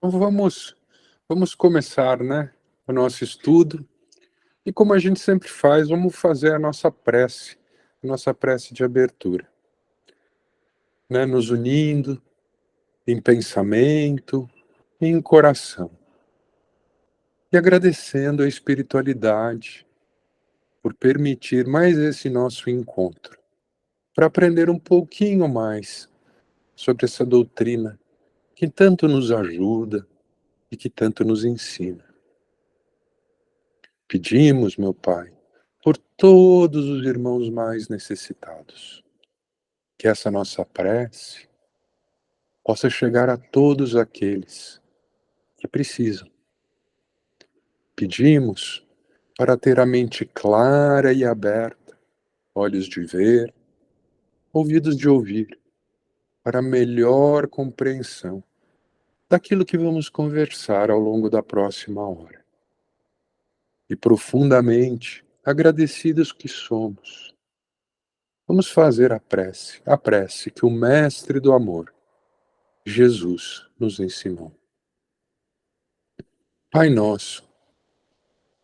Então vamos começar, né, o nosso estudo. E como a gente sempre faz, vamos fazer a nossa prece de abertura, né, nos unindo em pensamento, em coração, e agradecendo a espiritualidade por permitir mais esse nosso encontro, para aprender um pouquinho mais sobre essa doutrina que tanto nos ajuda e que tanto nos ensina. Pedimos, meu Pai, por todos os irmãos mais necessitados, que essa nossa prece possa chegar a todos aqueles que precisam. Pedimos para ter a mente clara e aberta, olhos de ver, ouvidos de ouvir, para melhor compreensão daquilo que vamos conversar ao longo da próxima hora. E profundamente agradecidos que somos, vamos fazer a prece que o Mestre do Amor, Jesus, nos ensinou. Pai nosso,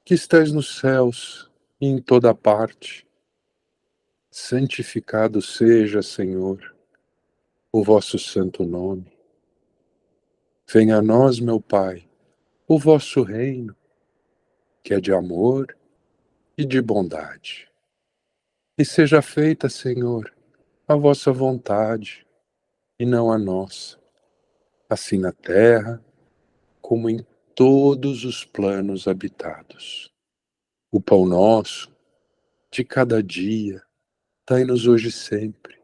que estais nos céus e em toda parte, santificado seja, Senhor, o vosso santo nome. Venha a nós, meu Pai, o vosso reino, que é de amor e de bondade. E seja feita, Senhor, a vossa vontade, e não a nossa, assim na terra como em todos os planos habitados. O pão nosso, de cada dia, dai-nos hoje sempre.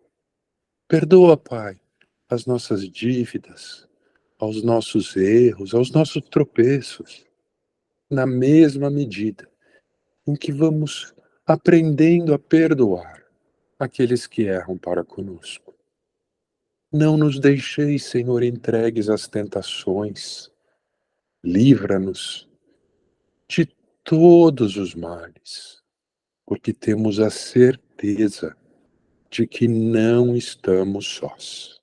Perdoa, Pai, as nossas dívidas, aos nossos erros, aos nossos tropeços, na mesma medida em que vamos aprendendo a perdoar aqueles que erram para conosco. Não nos deixeis, Senhor, entregues às tentações. Livra-nos de todos os males, porque temos a certeza de que não estamos sós,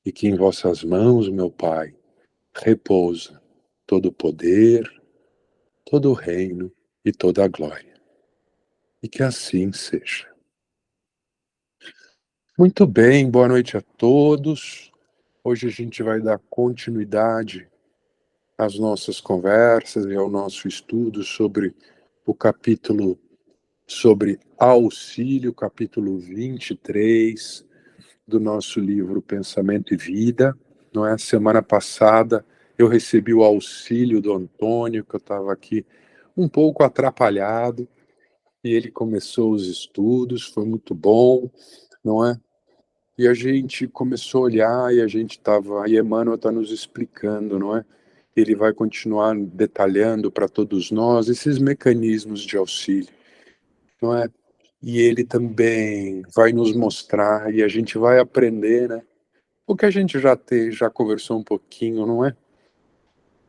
e que em vossas mãos, meu Pai, repousa todo o poder, todo o reino e toda a glória. E que assim seja. Muito bem, boa noite a todos. Hoje a gente vai dar continuidade às nossas conversas e ao nosso estudo sobre o capítulo sobre auxílio, capítulo 23 do nosso livro Pensamento e Vida. Não é? Semana passada eu recebi o auxílio do Antônio, que eu estava aqui um pouco atrapalhado, e ele começou os estudos, foi muito bom, não é? E a gente começou a olhar e a gente estava, e Emmanuel está nos explicando, não é? Ele vai continuar detalhando para todos nós esses mecanismos de auxílio, não é? E ele também vai nos mostrar e a gente vai aprender, né? O que a gente já conversou um pouquinho, não é?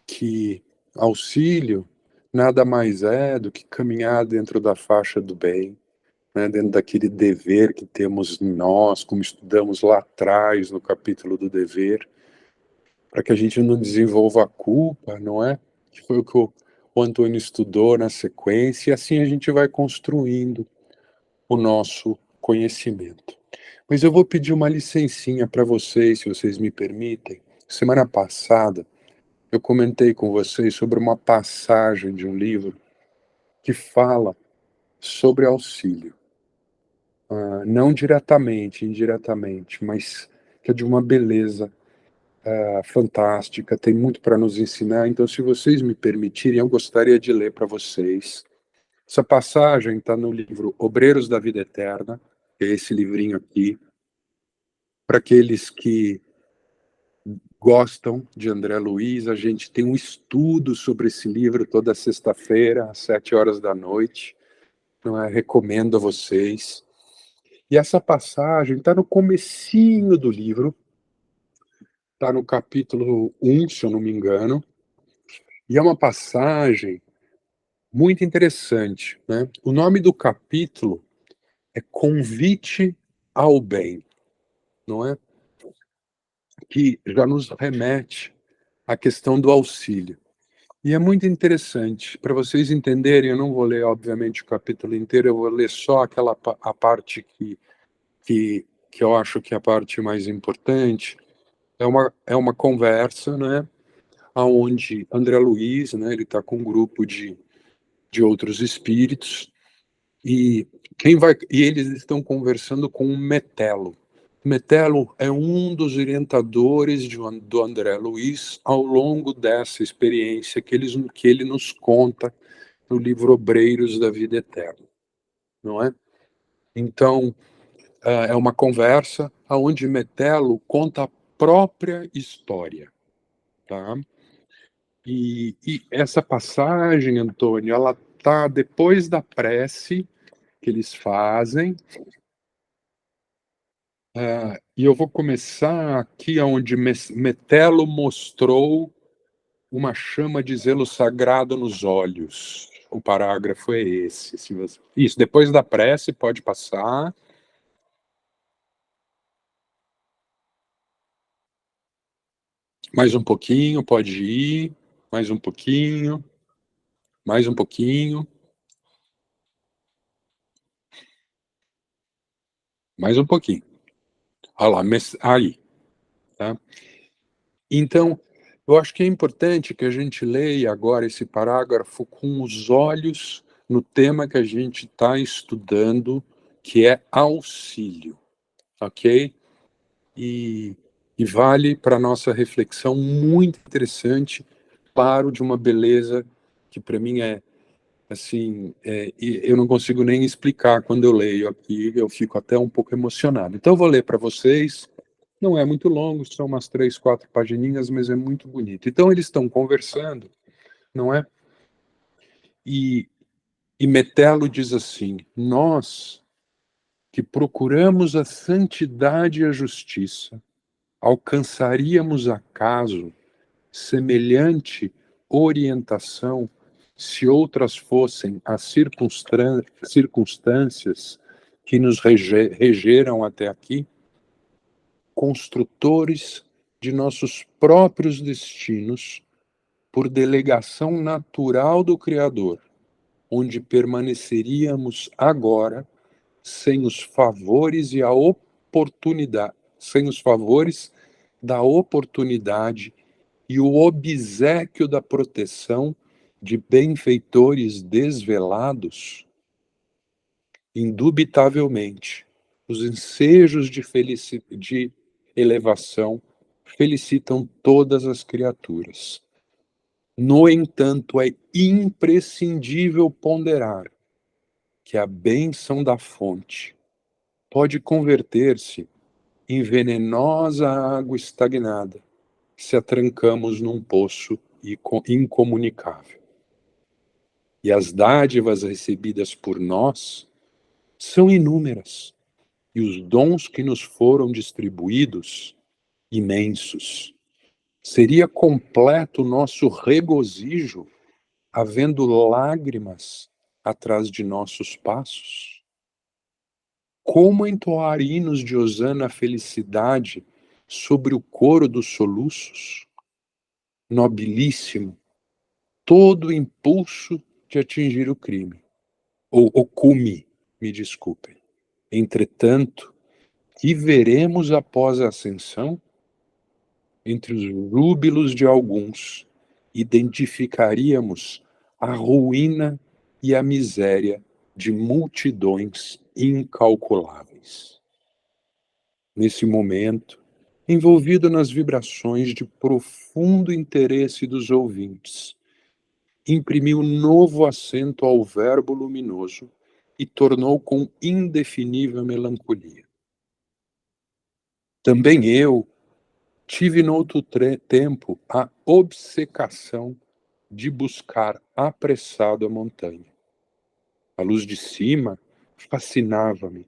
Que auxílio nada mais é do que caminhar dentro da faixa do bem, né? Dentro daquele dever que temos em nós, como estudamos lá atrás no capítulo do dever, para que a gente não desenvolva a culpa, não é? Que foi o que o Antônio estudou na sequência, e assim a gente vai construindo o nosso conhecimento. Mas eu vou pedir uma licencinha para vocês, se vocês me permitem. Semana passada, eu comentei com vocês sobre uma passagem de um livro que fala sobre auxílio. Não diretamente, indiretamente, mas que é de uma beleza fantástica, tem muito para nos ensinar. Então, se vocês me permitirem, eu gostaria de ler para vocês. Essa passagem está no livro Obreiros da Vida Eterna, que é esse livrinho aqui. Para aqueles que gostam de André Luiz, a gente tem um estudo sobre esse livro toda sexta-feira, às 7 horas da noite. Não é? Recomendo a vocês. E essa passagem está no comecinho do livro, está no capítulo 1, se eu não me engano, e é uma passagem muito interessante, né? O nome do capítulo é Convite ao Bem, não é? Que já nos remete a questão do auxílio. E é muito interessante, para vocês entenderem, eu não vou ler, obviamente, o capítulo inteiro, eu vou ler só a parte que eu acho que é a parte mais importante. É uma conversa, né, onde André Luiz, né, ele está com um grupo de outros espíritos, e eles estão conversando com o Metelo. Metelo é um dos orientadores do André Luiz ao longo dessa experiência que ele nos conta no livro Obreiros da Vida Eterna, não é? Então, é uma conversa onde Metelo conta a própria história, tá? E essa passagem, Antônio, ela tá depois da prece que eles fazem. E eu vou começar aqui onde Metelo mostrou uma chama de zelo sagrado nos olhos. O parágrafo é esse. Isso, depois da prece, pode passar. Mais um pouquinho, pode ir. Mais um pouquinho. Mais um pouquinho. Mais um pouquinho. Olha lá, aí. Tá? Então, eu acho que é importante que a gente leia agora esse parágrafo com os olhos no tema que a gente está estudando, que é auxílio, ok? E vale para a nossa reflexão, muito interessante, claro, de uma beleza que para mim é, assim, eu não consigo nem explicar quando eu leio aqui, eu fico até um pouco emocionado. Então eu vou ler para vocês, não é muito longo, são umas 3, 4 pagininhas, mas é muito bonito. Então eles estão conversando, não é? E Metelo diz assim: nós que procuramos a santidade e a justiça, alcançaríamos acaso semelhante orientação se outras fossem as circunstâncias que nos regeram até aqui? Construtores de nossos próprios destinos, por delegação natural do Criador, onde permaneceríamos agora sem os favores e a oportunidade, sem os favores da oportunidade e o obséquio da proteção de benfeitores desvelados? Indubitavelmente, os ensejos de elevação felicitam todas as criaturas. No entanto, é imprescindível ponderar que a bênção da fonte pode converter-se em venenosa água estagnada se a trancamos num poço incomunicável. E as dádivas recebidas por nós são inúmeras, e os dons que nos foram distribuídos, imensos. Seria completo o nosso regozijo, havendo lágrimas atrás de nossos passos? Como entoar hinos de hosana à felicidade sobre o coro dos soluços? Nobilíssimo, todo o impulso de atingir o crime, ou o cume, me desculpem. Entretanto, que veremos após a ascensão? Entre os júbilos de alguns, identificaríamos a ruína e a miséria de multidões incalculáveis. Nesse momento, envolvido nas vibrações de profundo interesse dos ouvintes, imprimiu novo acento ao verbo luminoso e tornou com indefinível melancolia. Também eu tive noutro tempo a obcecação de buscar apressado a montanha. A luz de cima fascinava-me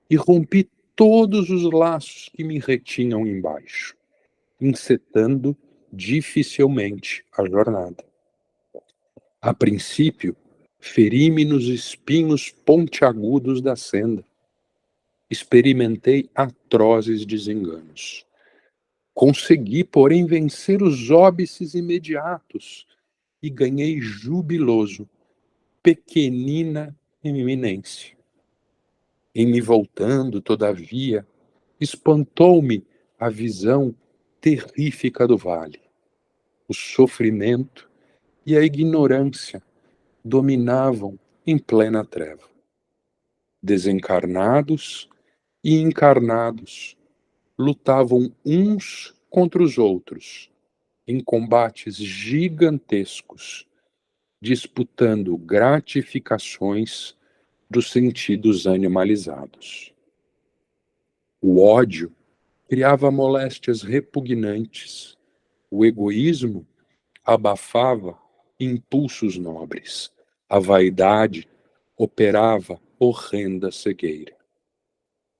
e rompi todos os laços que me retinham embaixo, encetando dificilmente a jornada. A princípio, feri-me nos espinhos pontiagudos da senda. Experimentei atrozes desenganos. Consegui, porém, vencer os óbices imediatos e ganhei jubiloso pequenina eminência. Em me voltando, todavia, espantou-me a visão terrífica do vale. O sofrimento e a ignorância dominavam em plena treva. Desencarnados e encarnados lutavam uns contra os outros em combates gigantescos, disputando gratificações dos sentidos animalizados. O ódio criava moléstias repugnantes, o egoísmo abafava impulsos nobres, a vaidade operava horrenda cegueira.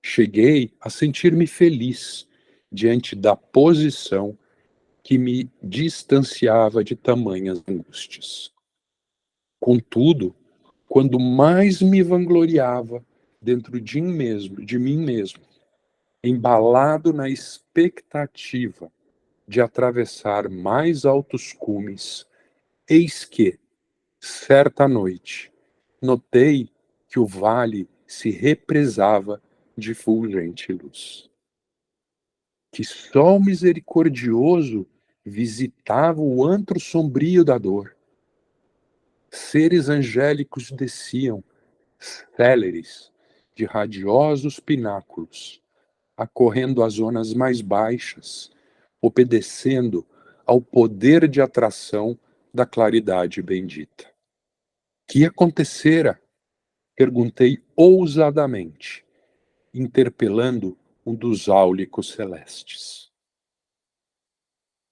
Cheguei a sentir-me feliz diante da posição que me distanciava de tamanhas angústias. Contudo, quando mais me vangloriava dentro de mim mesmo, embalado na expectativa de atravessar mais altos cumes, eis que, certa noite, notei que o vale se represava de fulgente luz. Que sol misericordioso visitava o antro sombrio da dor. Seres angélicos desciam, céleres, de radiosos pináculos, acorrendo às zonas mais baixas, obedecendo ao poder de atração da claridade bendita. Que acontecera? Perguntei ousadamente, interpelando um dos áulicos celestes.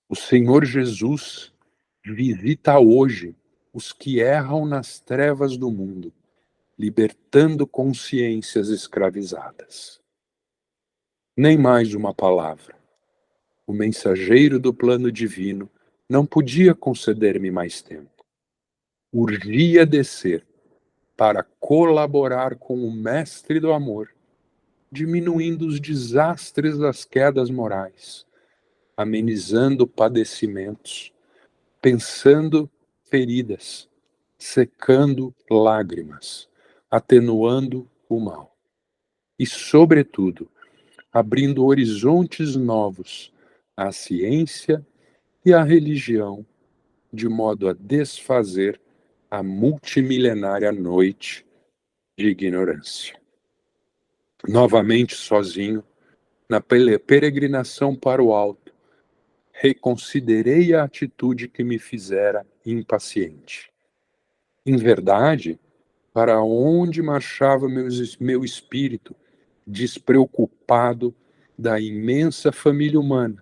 O Senhor Jesus visita hoje os que erram nas trevas do mundo, libertando consciências escravizadas. Nem mais uma palavra. O mensageiro do plano divino não podia conceder-me mais tempo. Urgia descer para colaborar com o mestre do amor, diminuindo os desastres das quedas morais, amenizando padecimentos, pensando feridas, secando lágrimas, atenuando o mal. E, sobretudo, abrindo horizontes novos à ciência e à religião, de modo a desfazer a multimilenária noite de ignorância. Novamente sozinho, na peregrinação para o alto, reconsiderei a atitude que me fizera impaciente. Em verdade, para onde marchava meu espírito, despreocupado da imensa família humana,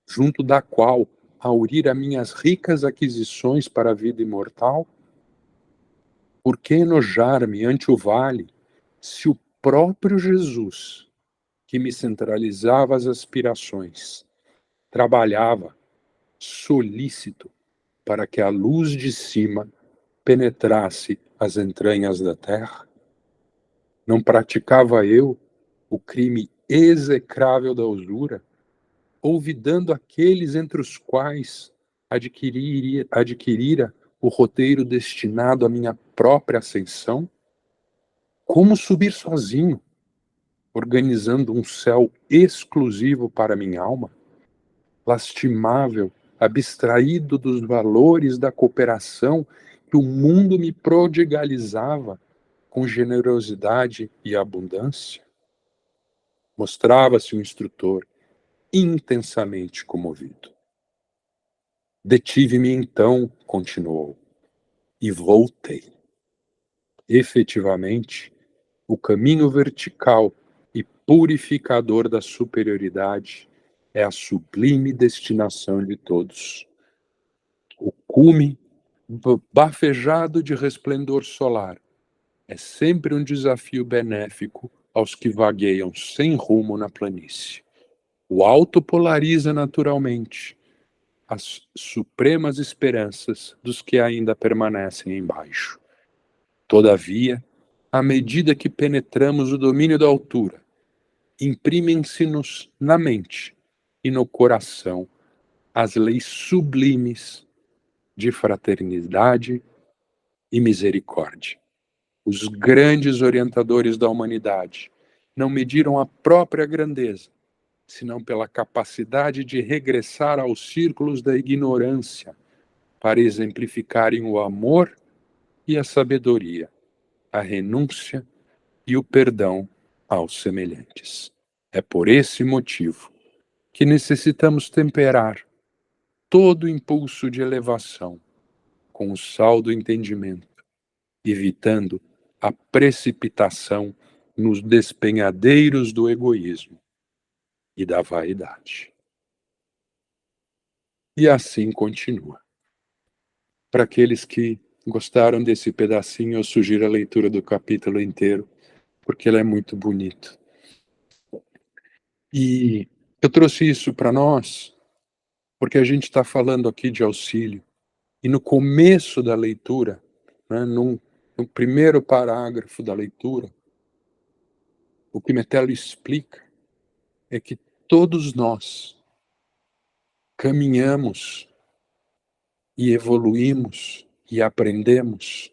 junto da qual aurira minhas ricas aquisições para a vida imortal? Por que enojar-me ante o vale, se o próprio Jesus, que me centralizava as aspirações, trabalhava solícito para que a luz de cima penetrasse as entranhas da terra? Não praticava eu o crime execrável da usura, olvidando aqueles entre os quais adquirira o roteiro destinado à minha própria ascensão? Como subir sozinho, organizando um céu exclusivo para minha alma? Lastimável, abstraído dos valores da cooperação que o mundo me prodigalizava com generosidade e abundância? Mostrava-se o instrutor intensamente comovido. Detive-me então, continuou, e voltei. Efetivamente, o caminho vertical e purificador da superioridade é a sublime destinação de todos. O cume, bafejado de resplendor solar, é sempre um desafio benéfico aos que vagueiam sem rumo na planície. O alto polariza naturalmente as supremas esperanças dos que ainda permanecem embaixo. Todavia, à medida que penetramos o domínio da altura, imprimem-se-nos na mente e no coração as leis sublimes de fraternidade e misericórdia. Os grandes orientadores da humanidade não mediram a própria grandeza, senão pela capacidade de regressar aos círculos da ignorância para exemplificarem o amor e a sabedoria, a renúncia e o perdão aos semelhantes. É por esse motivo que necessitamos temperar todo impulso de elevação com o sal do entendimento, evitando a precipitação nos despenhadeiros do egoísmo e da vaidade. E assim continua. Para aqueles que gostaram desse pedacinho, eu sugiro a leitura do capítulo inteiro, porque ele é muito bonito. E eu trouxe isso para nós, porque a gente está falando aqui de auxílio. E no começo da leitura, né, no primeiro parágrafo da leitura, o que Metelo explica é que todos nós caminhamos e evoluímos e aprendemos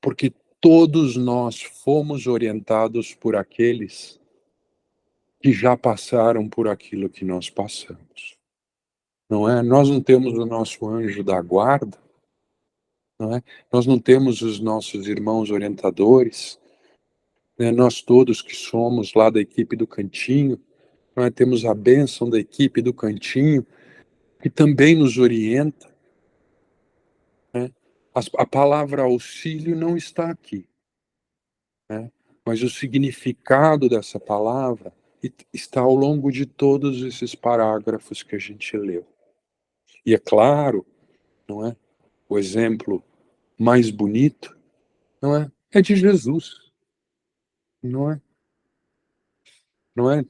porque todos nós fomos orientados por aqueles que já passaram por aquilo que nós passamos. Não é? Nós não temos o nosso anjo da guarda, não é? Nós não temos os nossos irmãos orientadores, né? Nós todos que somos lá da equipe do Cantinho, não é? Temos a bênção da equipe do Cantinho, que também nos orienta, né? A palavra auxílio não está aqui, né? Mas o significado dessa palavra está ao longo de todos esses parágrafos que a gente leu. E é claro, não é? O exemplo mais bonito, não é? É de Jesus, não é? Não é?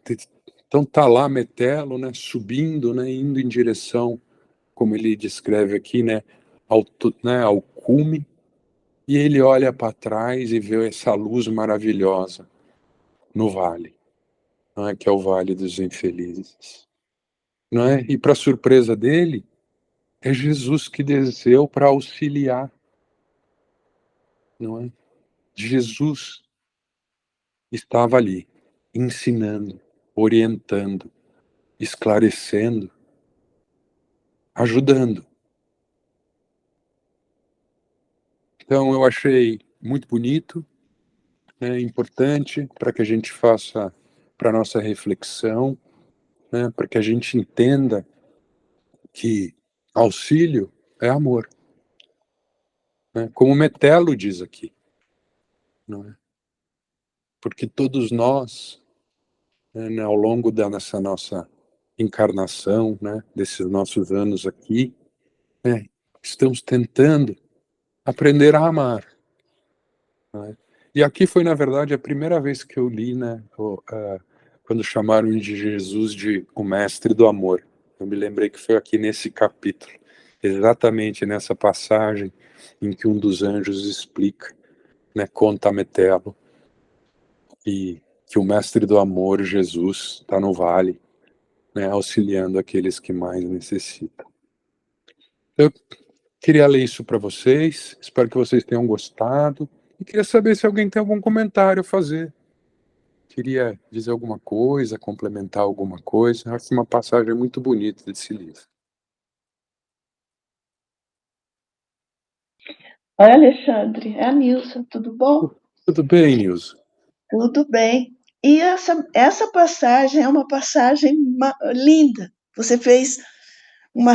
Então tá lá Metelo, né? Subindo, né? Indo em direção, como ele descreve aqui, né? Ao cume, e ele olha para trás e vê essa luz maravilhosa no vale, não é? Que é o Vale dos Infelizes, não é? E para surpresa dele, é Jesus que desceu para auxiliar, não é? Jesus estava ali, ensinando, orientando, esclarecendo, ajudando. Então eu achei muito bonito, né, importante para que a gente faça para nossa reflexão, né, para que a gente entenda que auxílio é amor, né, como Metelo diz aqui, não é? Porque todos nós, né, ao longo dessa nossa encarnação, né, desses nossos anos aqui, né, estamos tentando aprender a amar, né? E aqui foi, na verdade, a primeira vez que eu li, né, quando chamaram de Jesus de o mestre do amor. Eu me lembrei que foi aqui nesse capítulo, exatamente nessa passagem em que um dos anjos explica, né, conta a Metelo, e que o mestre do amor, Jesus, está no vale, né, auxiliando aqueles que mais necessitam. Eu queria ler isso para vocês, espero que vocês tenham gostado, e queria saber se alguém tem algum comentário a fazer. Queria dizer alguma coisa, complementar alguma coisa. Acho uma passagem muito bonita desse livro. Oi, Alexandre, é a Nilson, tudo bom? Tudo bem, Nilson? Tudo bem. E essa passagem é uma passagem linda. Você fez uma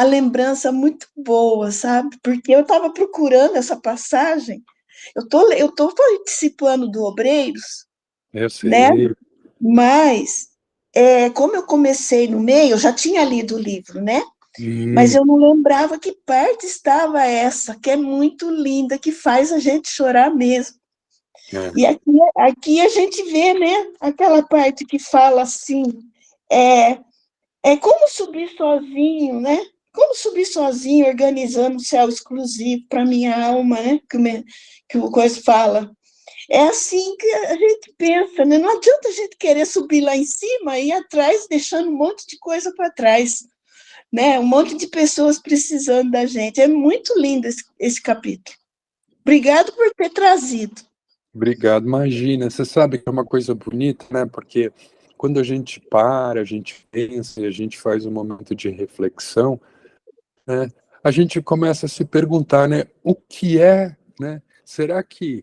lembrança muito boa, sabe? Porque eu estava procurando essa passagem. Eu tô participando do Obreiros, Eu né? sei. Mas, como eu comecei no meio, eu já tinha lido o livro, né? Mas Hum, eu não lembrava que parte estava essa, que é muito linda, que faz a gente chorar mesmo. é, E aqui a gente vê, né, aquela parte que fala assim, é, é como subir sozinho, né? Como subir sozinho, organizando um céu exclusivo para minha alma, né? Que o Coisa fala. É assim que a gente pensa, né? Não adianta a gente querer subir lá em cima e ir atrás, deixando um monte de coisa para trás, né? Um monte de pessoas precisando da gente. É muito lindo esse capítulo. Obrigado por ter trazido. Obrigado, imagina. Você sabe que é uma coisa bonita, né? Porque quando a gente para, a gente pensa e a gente faz um momento de reflexão, né? A gente começa a se perguntar, né? O que é, né? Será que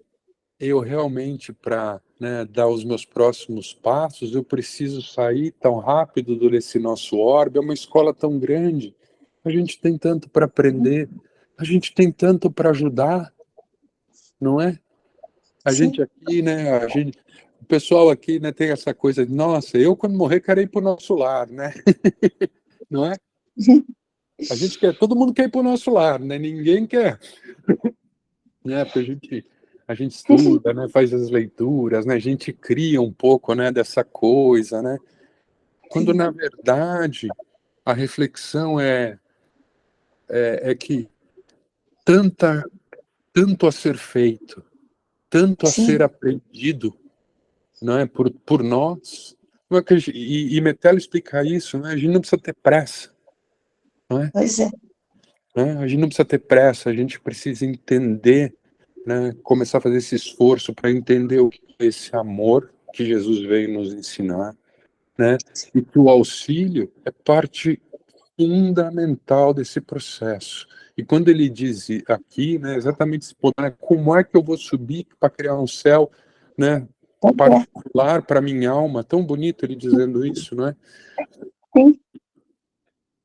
eu realmente, para, né, dar os meus próximos passos, eu preciso sair tão rápido desse nosso orbe? É uma escola tão grande, a gente tem tanto para aprender, a gente tem tanto para ajudar, não é? A Sim. gente aqui, né, o pessoal aqui, né, tem essa coisa de, nossa, eu quando morrer quero ir para o nosso lar, né? Não é? A gente quer, todo mundo quer ir para o nosso lar, né? Ninguém quer, né? Porque a gente estuda, né? Faz as leituras, né? A gente cria um pouco, né? Dessa coisa, né? Quando na verdade a reflexão é que tanta tanto a ser feito, tanto a ser Sim, aprendido, não é? Por nós. Não é que e Metelo explica isso, né? A gente não precisa ter pressa, não é? pois é. Né? A gente não precisa ter pressa, a gente precisa entender, né? Começar a fazer esse esforço para entender o que é esse amor que Jesus veio nos ensinar, né? E que o auxílio é parte fundamental desse processo. E quando ele diz aqui, né, exatamente esse ponto, né, como é que eu vou subir para criar um céu, né, particular para minha alma? Tão bonito ele dizendo isso, não é? Sim,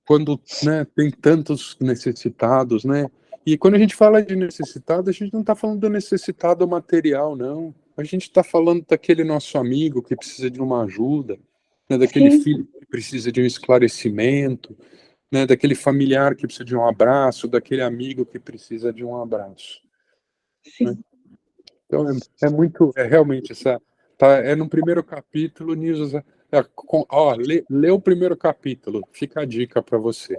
Quando, né, tem tantos necessitados, né? E quando a gente fala de necessitado, a gente não está falando do necessitado material, não. A gente está falando daquele nosso amigo que precisa de uma ajuda, né, daquele sim, filho que precisa de um esclarecimento, né, daquele familiar que precisa de um abraço, daquele amigo que precisa de um abraço, né? sim. Então é muito, é realmente essa, tá, é no primeiro capítulo, Nilson, ó, lê o primeiro capítulo, fica a dica para você.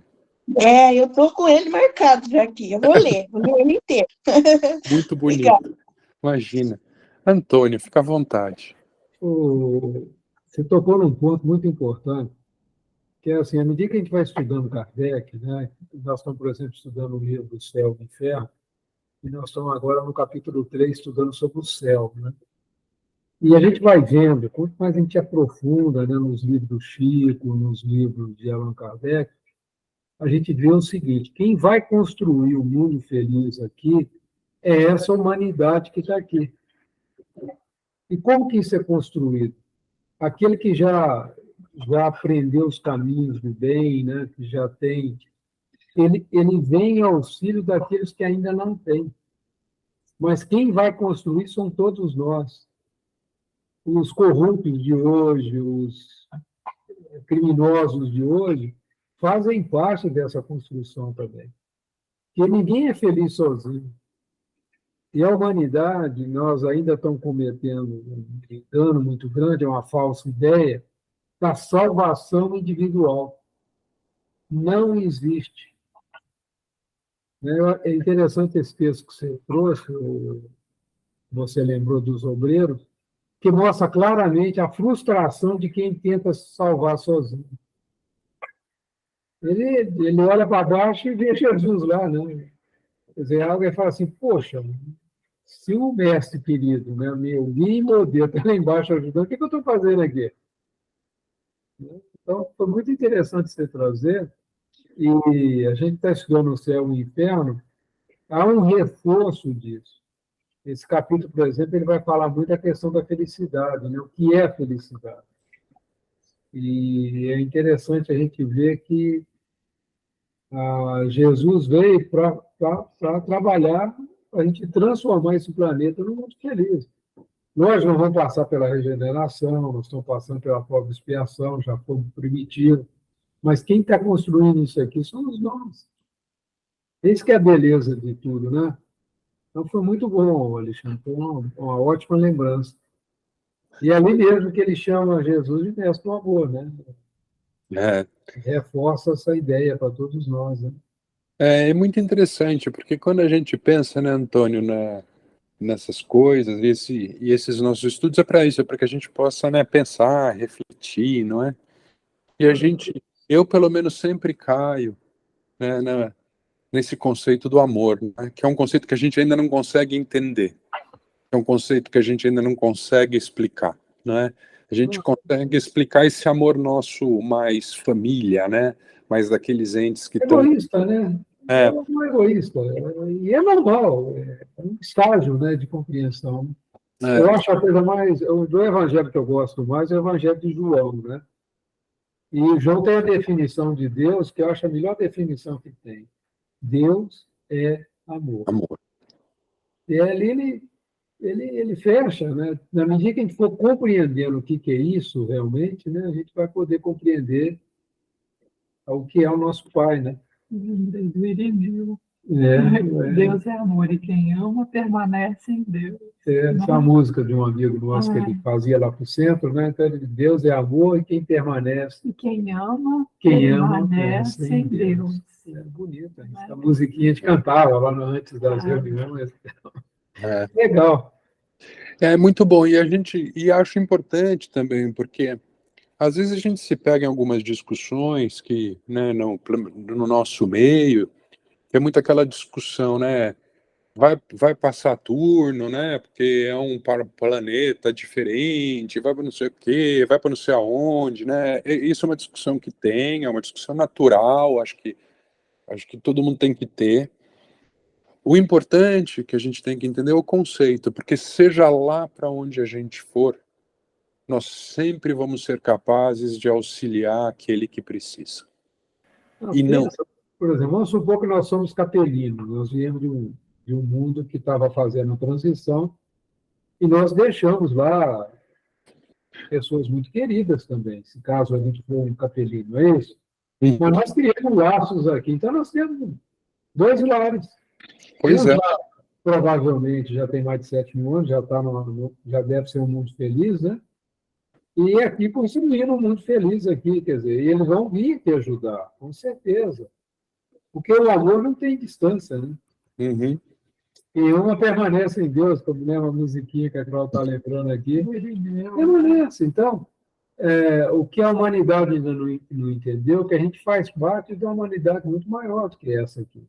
É, eu estou com ele marcado já aqui. Eu vou ler ele inteiro. Muito Obrigada. bonito, imagina. Antônio, fica à vontade. Você tocou num ponto muito importante, que é assim, à medida que a gente vai estudando Kardec, né, nós estamos, por exemplo, estudando o livro do Céu e do Inferno, e nós estamos agora no capítulo 3 estudando sobre o céu, né? E a gente vai vendo, quanto mais a gente aprofunda, né, nos livros do Chico, nos livros de Allan Kardec, a gente vê o seguinte: quem vai construir o mundo feliz aqui é essa humanidade que está aqui. E como que isso é construído? Aquele que já aprendeu os caminhos do bem, né, que já tem, ele vem em auxílio daqueles que ainda não têm. Mas quem vai construir são todos nós. Os corruptos de hoje, os criminosos de hoje, fazem parte dessa construção também. Porque ninguém é feliz sozinho. E a humanidade, nós ainda estamos cometendo um dano muito grande, é uma falsa ideia da salvação individual. Não existe. É interessante esse texto que você trouxe, você lembrou dos obreiros, que mostra claramente a frustração de quem tenta se salvar sozinho. Ele olha para baixo e vê Jesus lá, né? Quer dizer, alguém fala assim, poxa, se o mestre querido, né, meu guia e meu Deus, está lá embaixo ajudando, o que eu estou fazendo aqui? Então, foi muito interessante você trazer, e a gente está estudando o céu e o inferno, há um reforço disso. Esse capítulo, por exemplo, ele vai falar muito da questão da felicidade, né? O que é felicidade. E é interessante a gente ver que Jesus veio para trabalhar, para a gente transformar esse planeta num mundo feliz. Nós não vamos passar pela regeneração, nós estamos passando pela própria expiação, já fomos primitivos, mas quem está construindo isso aqui somos nós. Isso que é a beleza de tudo, né? Então foi muito bom, Alexandre, foi uma ótima lembrança. E é ali mesmo que ele chama Jesus de mestre do amor, né? É, Reforça essa ideia para todos nós, né? é muito interessante, porque quando a gente pensa, né, Antônio, nessas coisas, e esses nossos estudos é para isso, é para que a gente possa, né, pensar, refletir, não é? E eu pelo menos sempre caio, né, nesse conceito do amor, né, que é um conceito que a gente ainda não consegue entender, é um conceito que a gente ainda não consegue explicar, né? A gente consegue explicar esse amor nosso mais família, né? Mais daqueles entes que estão... Egoísta, né? É um egoísta. E é normal, é um estágio, né, de compreensão. Eu acho a coisa mais... Do evangelho que eu gosto mais é o evangelho de João, né? E o João tem a definição de Deus, que eu acho a melhor definição que tem. Deus é amor. Amor. E ali ele fecha, né? Na medida que a gente for compreendendo o que é isso realmente, né, a gente vai poder compreender o que é o nosso Pai, né? Do Irineu. Deus é amor, e quem ama permanece em Deus. Essa é a música de um amigo nosso que ele fazia lá para o centro, né? Então, Deus é amor e quem permanece. E quem ama permanece em Deus. É bonito. Essa musiquinha a gente cantava lá antes das reuniões. Legal. É muito bom, e acho importante também, porque às vezes a gente se pega em algumas discussões que, né, no nosso meio, é muito aquela discussão, né, vai passar turno, né, porque é um planeta diferente, vai para não sei o quê, vai para não sei aonde, né, isso é uma discussão que tem, é uma discussão natural, acho que todo mundo tem que ter. O importante que a gente tem que entender é o conceito, porque seja lá para onde a gente for, nós sempre vamos ser capazes de auxiliar aquele que precisa. E não... Por exemplo, vamos supor que nós somos capelinos, nós viemos de um mundo que estava fazendo a transição e nós deixamos lá pessoas muito queridas também, se caso a gente for um capelino, não é isso? Mas nós criamos laços aqui, então nós temos 2 lares. Pois é. Lá, provavelmente já tem mais de 7 mil anos, já deve ser um mundo feliz, né? E aqui construindo um mundo feliz aqui, quer dizer, e eles vão vir te ajudar, com certeza. Porque o amor não tem distância, né? Uhum. E uma permanece em Deus, como lembra a musiquinha que a Cláudia está lembrando aqui. Permanece. Então, o que a humanidade ainda não entendeu, que a gente faz parte de uma humanidade muito maior do que essa aqui.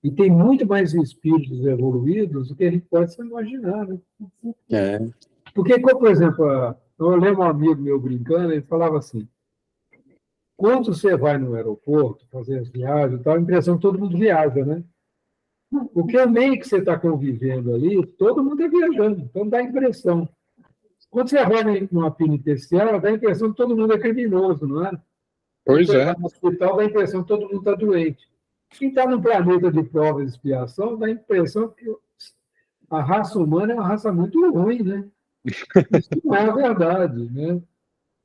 E tem muito mais espíritos evoluídos do que a gente pode se imaginar, né? Porque, por exemplo, eu lembro um amigo meu brincando, ele falava assim, quando você vai no aeroporto fazer as viagens, dá a impressão que todo mundo viaja, né? Porque o meio que você está convivendo ali, todo mundo é viajando, então dá a impressão. Quando você vai numa penitenciária, dá a impressão que todo mundo é criminoso, não é? Pois você é. vai no hospital, dá a impressão que todo mundo está doente. Quem está num planeta de provas e expiação, dá a impressão que a raça humana é uma raça muito ruim, né? Isso não é a verdade, né?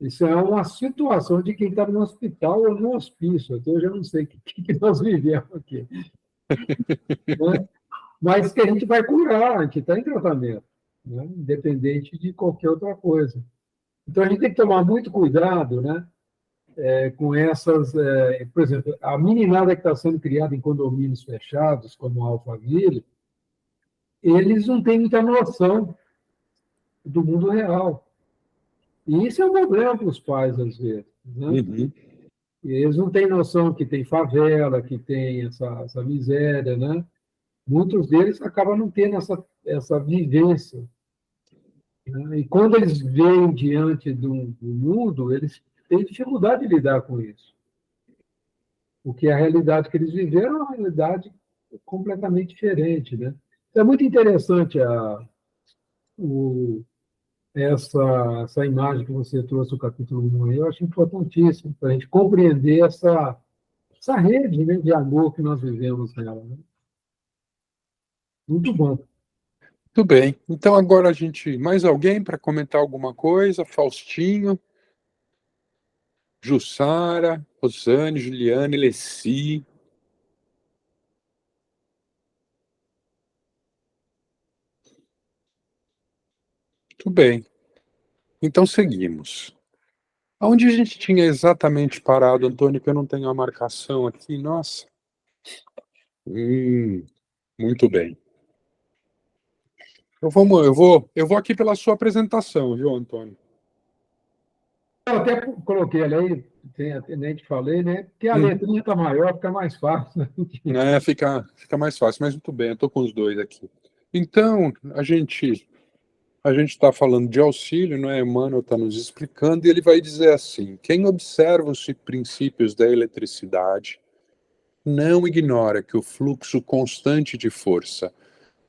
Isso é uma situação de quem está no hospital ou no hospício. Até eu já não sei o que nós vivemos aqui. Né? Mas que a gente vai curar, a gente está em tratamento, né? Independente de qualquer outra coisa. Então, a gente tem que tomar muito cuidado, né? Com essas... por exemplo, a meninada que está sendo criada em condomínios fechados, como a Alphaville, eles não têm muita noção do mundo real. E isso é um problema para os pais, às vezes. Né? Uhum. E eles não têm noção que tem favela, que tem essa miséria, né? Muitos deles acabam não tendo essa vivência. Né? E quando eles vêm diante do mundo, eles têm dificuldade de lidar com isso. Porque a realidade que eles viveram é uma realidade completamente diferente. Né? Então, é muito interessante essa imagem que você trouxe no capítulo 1, eu acho importantíssimo para a gente compreender essa rede, né, de amor que nós vivemos nela. Né? Muito bom. Muito bem. Então agora mais alguém para comentar alguma coisa? Faustinho, Jussara, Rosane, Juliane, Leci. Muito bem. Então seguimos. Onde a gente tinha exatamente parado, Antônio, que eu não tenho a marcação aqui, nossa. Muito bem. Eu vou aqui pela sua apresentação, viu, Antônio? Eu até coloquei ali, nem te falei, né? Que a letrinha está maior, fica mais fácil. Né? Fica mais fácil, mas muito bem, eu estou com os dois aqui. Então, a gente está falando de auxílio, não é? Emmanuel está nos explicando, e ele vai dizer assim: quem observa os princípios da eletricidade não ignora que o fluxo constante de força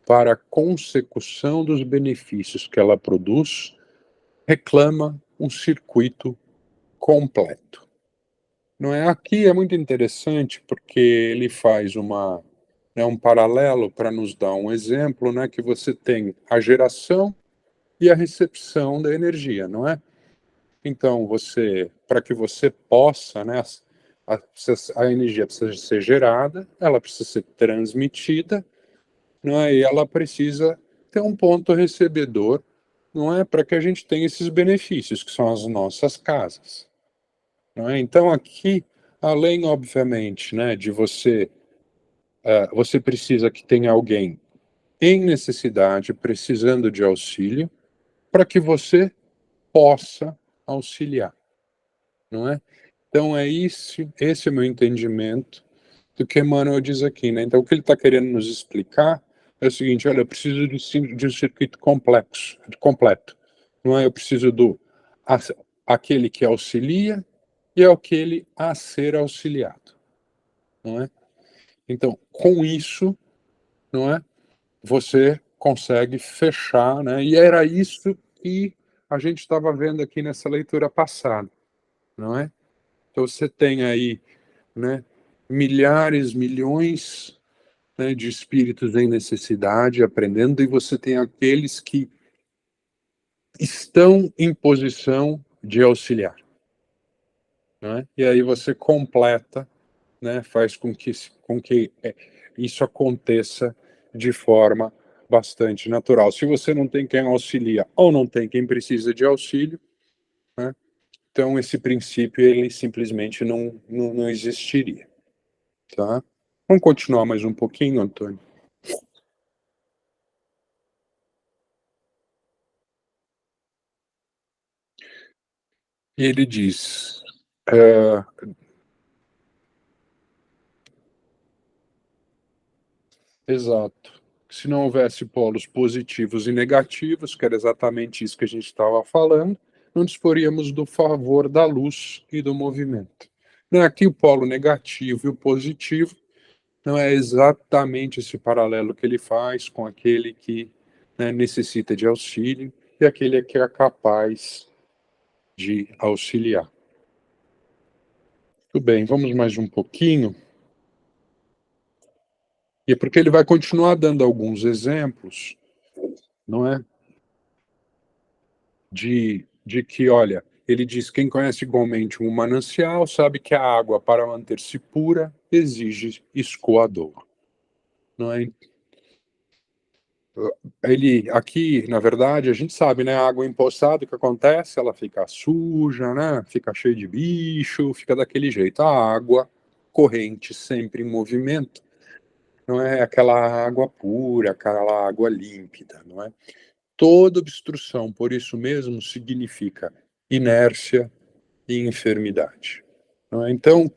para a consecução dos benefícios que ela produz reclama um circuito completo. Não é? Aqui é muito interessante porque ele faz um paralelo para nos dar um exemplo, né, que você tem a geração e a recepção da energia, não é? Então, para que você possa, né, a energia precisa ser gerada, ela precisa ser transmitida, não é? E ela precisa ter um ponto recebedor, não é? Para que a gente tenha esses benefícios, que são as nossas casas. Não é? Então, aqui, além, obviamente, né, de você precisa que tenha alguém em necessidade, precisando de auxílio, para que você possa auxiliar, não é? Então, esse é o meu entendimento do que Emmanuel diz aqui, né? Então, o que ele está querendo nos explicar é o seguinte: olha, eu preciso de um circuito completo, não é? Eu preciso aquele que auxilia e aquele a ser auxiliado, não é? Então, com isso, não é? Você consegue fechar, né? E era isso que a gente estava vendo aqui nessa leitura passada, não é? Então você tem aí, né, milhares, milhões, né, de espíritos em necessidade aprendendo, e você tem aqueles que estão em posição de auxiliar, não é? E aí você completa, né, faz com que isso aconteça de forma bastante natural. Se você não tem quem auxilia ou não tem quem precisa de auxílio, né, então esse princípio ele simplesmente não existiria, tá? Vamos continuar mais um pouquinho, Antônio? E ele diz, exato, se não houvesse polos positivos e negativos, que era exatamente isso que a gente estava falando, não disporíamos do favor da luz e do movimento. Aqui o polo negativo e o positivo não é exatamente esse paralelo que ele faz com aquele que, né, necessita de auxílio e aquele que é capaz de auxiliar. Tudo bem, vamos mais um pouquinho. E é porque ele vai continuar dando alguns exemplos, não é? De que, olha, ele diz: quem conhece igualmente um manancial sabe que a água, para manter-se pura, exige escoadouro. Não é? Ele, aqui, na verdade, a gente sabe, né? A água empoçada, o que acontece? Ela fica suja, né? Fica cheia de bicho, fica daquele jeito. A água corrente, sempre em movimento, não é aquela água pura, aquela água límpida, não é? Toda obstrução, por isso mesmo, significa inércia e enfermidade. Não é? Então,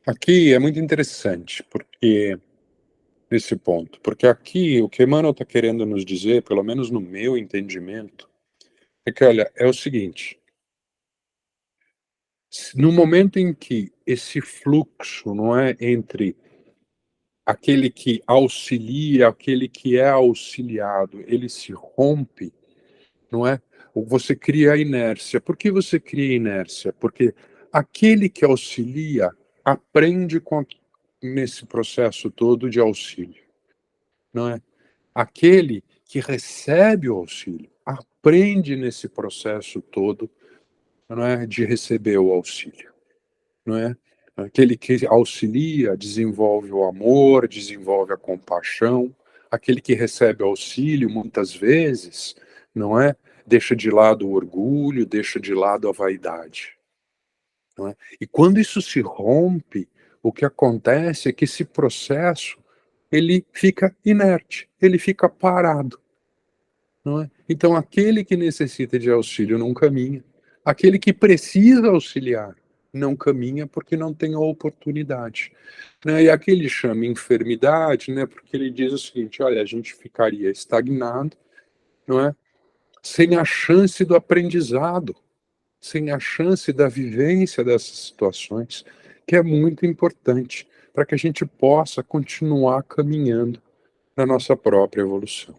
aqui é muito interessante, porque nesse ponto, porque aqui o que Emmanuel está querendo nos dizer, pelo menos no meu entendimento, é que, olha, é o seguinte: no momento em que esse fluxo, não é, entre aquele que auxilia, aquele que é auxiliado, ele se rompe, não é? Você cria a inércia. Por que você cria inércia? Porque aquele que auxilia aprende nesse processo todo de auxílio, não é? Aquele que recebe o auxílio aprende nesse processo todo, não é, de receber o auxílio, não é? Aquele que auxilia desenvolve o amor, desenvolve a compaixão. Aquele que recebe auxílio, muitas vezes, não é? Deixa de lado o orgulho, deixa de lado a vaidade. Não é? E quando isso se rompe, o que acontece é que esse processo ele fica inerte, ele fica parado. não é? Então, aquele que necessita de auxílio não caminha. Aquele que precisa auxiliar não caminha porque não tem a oportunidade. Né? E aqui ele chama enfermidade, né? Porque ele diz o seguinte: olha, a gente ficaria estagnado, não é? Sem a chance do aprendizado, sem a chance da vivência dessas situações, que é muito importante para que a gente possa continuar caminhando na nossa própria evolução.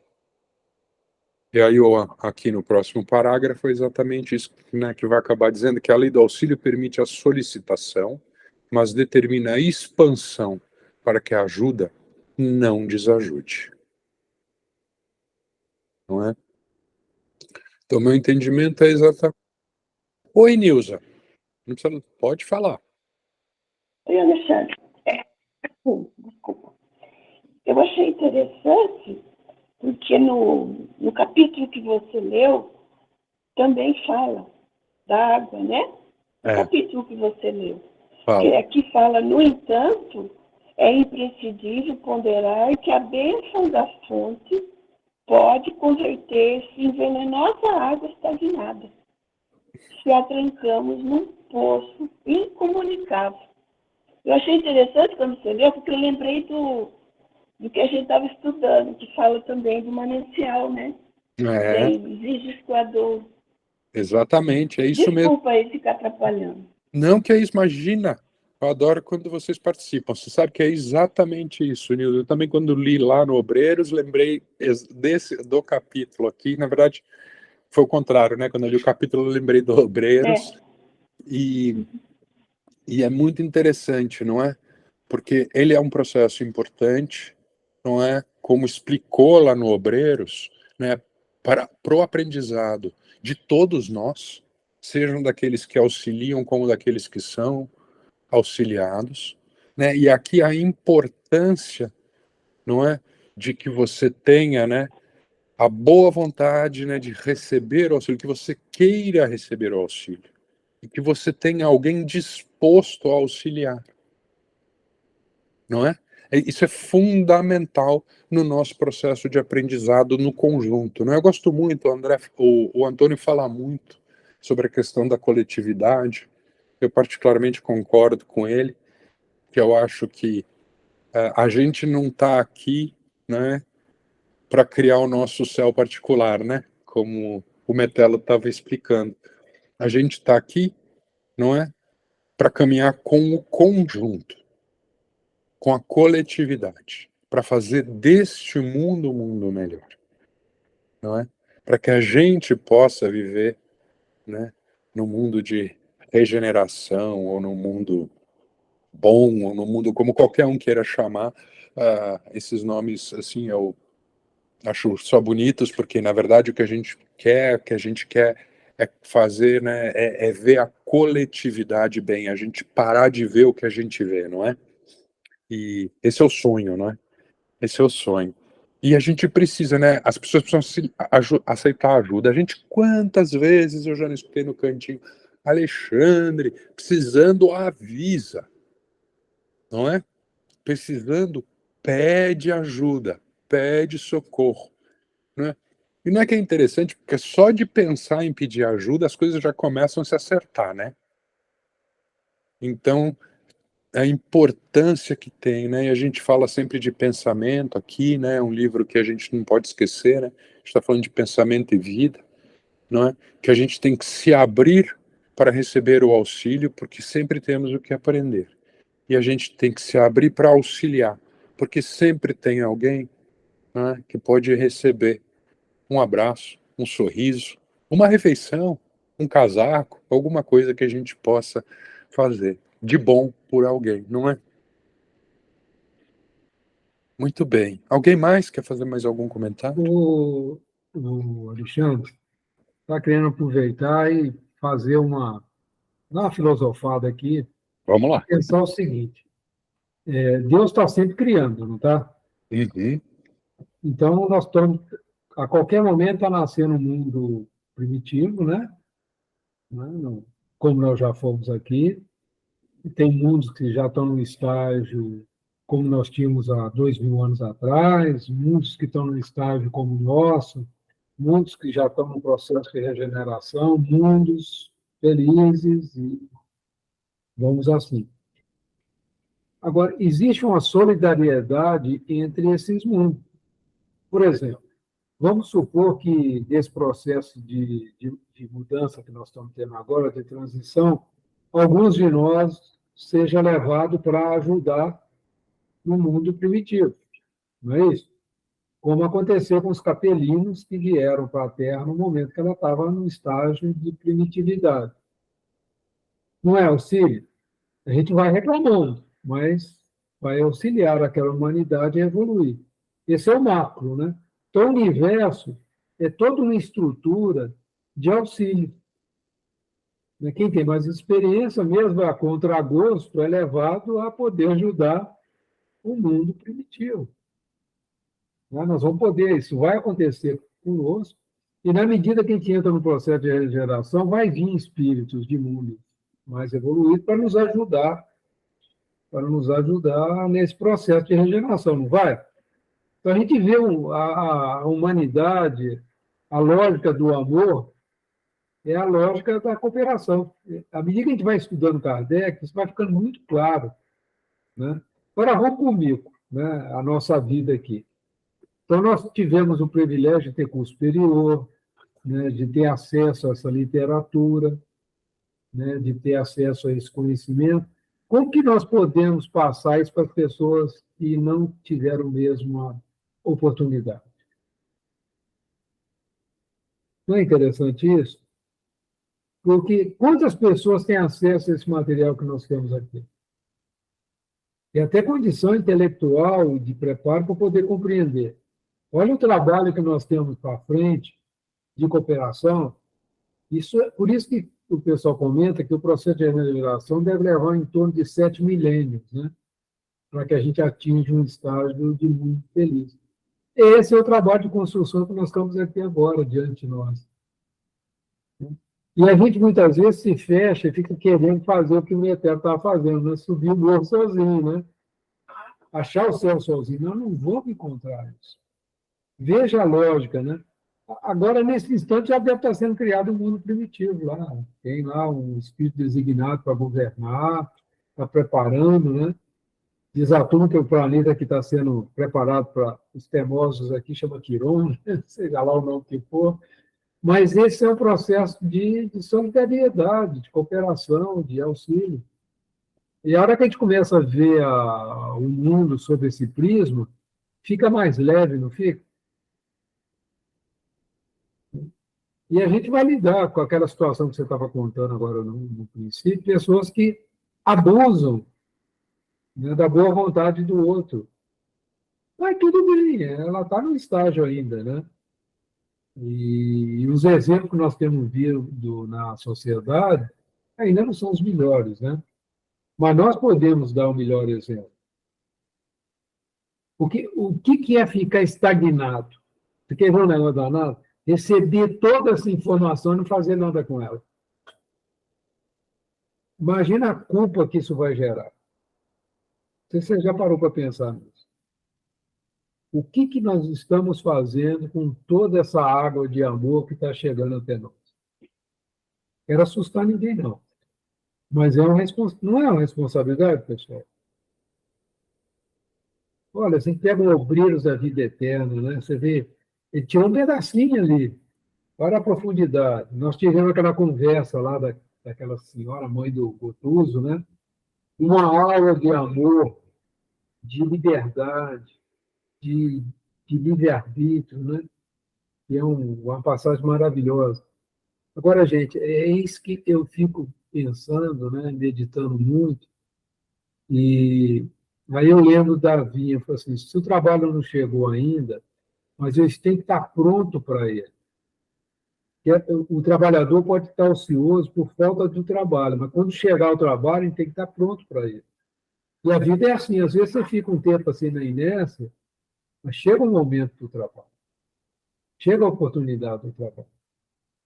E aí, aqui no próximo parágrafo, é exatamente isso, né, que vai acabar dizendo que a lei do auxílio permite a solicitação, mas determina a expansão para que a ajuda não desajude. Não é? Então, meu entendimento é exatamente... Oi, Nilza. Não precisa... Pode falar. Oi, Alexandre. Desculpa. Eu achei interessante, porque no capítulo que você leu, também fala da água, né? No capítulo que você leu. Fala. Que aqui fala, no entanto, é imprescindível ponderar que a bênção da fonte pode converter-se em venenosa água estagnada, se a trancamos num poço incomunicável. Eu achei interessante quando você leu, porque eu lembrei do que a gente estava estudando, que fala também do manancial, né? Exige escoador. Exatamente, é isso mesmo. Desculpa aí ficar atrapalhando. Não, que é isso, imagina. Eu adoro quando vocês participam. Você sabe que é exatamente isso, Nildo. Eu também, quando li lá no Obreiros, lembrei do capítulo aqui. Na verdade, foi o contrário, né? Quando eu li o capítulo, eu lembrei do Obreiros. E é muito interessante, não é? Porque ele é um processo importante, não é? Como explicou lá no Obreiros, né? Para o aprendizado de todos nós, sejam daqueles que auxiliam como daqueles que são auxiliados, né? E aqui a importância, não é, de que você tenha, né, a boa vontade, né, de receber o auxílio, que você queira receber o auxílio e que você tenha alguém disposto a auxiliar, não é? Isso é fundamental no nosso processo de aprendizado no conjunto. Não é? Eu gosto muito, o Antônio fala muito sobre a questão da coletividade. Eu particularmente concordo com ele, que eu acho que a gente não está aqui, né, para criar o nosso céu particular, né? Como o Metelo estava explicando. A gente está aqui, não é, para caminhar com o conjunto, com a coletividade, para fazer deste mundo um mundo melhor, não é? Para que a gente possa viver, né, no mundo de regeneração ou no mundo bom ou no mundo como qualquer um queira chamar. Esses nomes, assim, eu acho só bonitos, porque na verdade o que a gente quer é fazer, né, é ver a coletividade bem, a gente parar de ver o que a gente vê, não é? E esse é o sonho, não é? Esse é o sonho. E a gente precisa, né? As pessoas precisam aceitar ajuda. A gente, quantas vezes eu já não escutei no cantinho, Alexandre, precisando avisa, não é? Precisando, pede ajuda, pede socorro, né? E não é que é interessante, porque só de pensar em pedir ajuda, as coisas já começam a se acertar, né? Então, a importância que tem, né? E a gente fala sempre de pensamento aqui, né? Um livro que a gente não pode esquecer, né? A gente está falando de pensamento e vida, não é? Que a gente tem que se abrir para receber o auxílio, porque sempre temos o que aprender. E a gente tem que se abrir para auxiliar, porque sempre tem alguém, né, que pode receber um abraço, um sorriso, uma refeição, um casaco, alguma coisa que a gente possa fazer de bom por alguém, não é? Muito bem. Alguém mais quer fazer mais algum comentário? O Alexandre está querendo aproveitar e fazer dar uma filosofada aqui, Vamos lá. pensar o seguinte: Deus está sempre criando, não está? Uhum. Então, nós estamos, a qualquer momento, está nascendo um mundo primitivo, né? Como nós já fomos aqui, e tem mundos que já estão no estágio como nós tínhamos há 2000 anos atrás, mundos que estão no estágio como o nosso, mundos que já estão no processo de regeneração, mundos felizes, e vamos assim. Agora, existe uma solidariedade entre esses mundos. Por exemplo, vamos supor que desse processo de mudança que nós estamos tendo agora, de transição, alguns de nós seja levado para ajudar no mundo primitivo, não é isso? Como aconteceu com os capelinos que vieram para a Terra no momento que ela estava no estágio de primitividade. Não é auxílio? A gente vai reclamando, mas vai auxiliar aquela humanidade a evoluir. Esse é o macro, né? Então, o universo é toda uma estrutura de auxílio. Quem tem mais experiência, mesmo a contragosto, é levado a poder ajudar o mundo primitivo. Nós vamos poder, isso vai acontecer conosco, e na medida que a gente entra no processo de regeneração, vai vir espíritos de mundo mais evoluídos para nos ajudar nesse processo de regeneração, não vai? Então, a gente vê a humanidade, a lógica do amor, é a lógica da cooperação. À medida que a gente vai estudando Kardec, isso vai ficando muito claro. Né? Agora, vamos comigo, né? A nossa vida aqui. Então, nós tivemos o privilégio de ter curso superior, né? De ter acesso a essa literatura, né? De ter acesso a esse conhecimento. Como que nós podemos passar isso para as pessoas que não tiveram mesmo a oportunidade? Não é interessante isso? Porque quantas pessoas têm acesso a esse material que nós temos aqui? Tem até condição intelectual de preparo para poder compreender. Olha o trabalho que nós temos para frente de cooperação. Por isso que o pessoal comenta que o processo de regeneração deve levar em torno de 7 milênios, né? Para que a gente atinja um estágio de mundo feliz. Esse é o trabalho de construção que nós estamos aqui agora, diante de nós. E a gente, muitas vezes, se fecha e fica querendo fazer o que o Eterno estava fazendo, né? Subir o morro sozinho, né? Achar o céu sozinho. Nós não vamos encontrar isso. Veja a lógica, né? Agora, nesse instante, já deve estar sendo criado um mundo primitivo lá. Tem lá um espírito designado para governar, está preparando, né? Diz a turma que o planeta que está sendo preparado para os teimosos aqui chama Quiron, seja lá o nome que for. Mas esse é um processo de solidariedade, de cooperação, de auxílio. E a hora que a gente começa a ver o mundo sob esse prisma, fica mais leve, não fica? E a gente vai lidar com aquela situação que você estava contando agora no princípio, pessoas que abusam, né, da boa vontade do outro. Mas tudo bem, ela está no estágio ainda, né? E os exemplos que nós temos visto na sociedade ainda não são os melhores, né? Mas nós podemos dar o melhor exemplo. Porque o que é ficar estagnado? Você quer ver um negócio danado? Receber toda essa informação e não fazer nada com ela. Imagina a culpa que isso vai gerar. Você já parou para pensar nisso? O que nós estamos fazendo com toda essa água de amor que está chegando até nós? Quero assustar ninguém, não. Mas não é uma responsabilidade, pessoal. Olha, você pega o obreiros da vida eterna, né? Você vê, ele tirou um pedacinho ali, olha a profundidade. Nós tivemos aquela conversa lá daquela senhora, mãe do Gotuso, né? Uma aula de amor, de liberdade, de livre-arbítrio, né? E é uma passagem maravilhosa. Agora, gente, é isso que eu fico pensando, né? Meditando muito, e aí eu lembro da Vinha, eu falei assim, se o trabalho não chegou ainda, mas eu tenho que estar pronto para ele. O trabalhador pode estar ocioso por falta de trabalho, mas quando chegar o trabalho, ele tem que estar pronto para ele. E a vida é assim, às vezes você fica um tempo assim na inércia, mas chega o momento do trabalho. Chega a oportunidade do trabalho.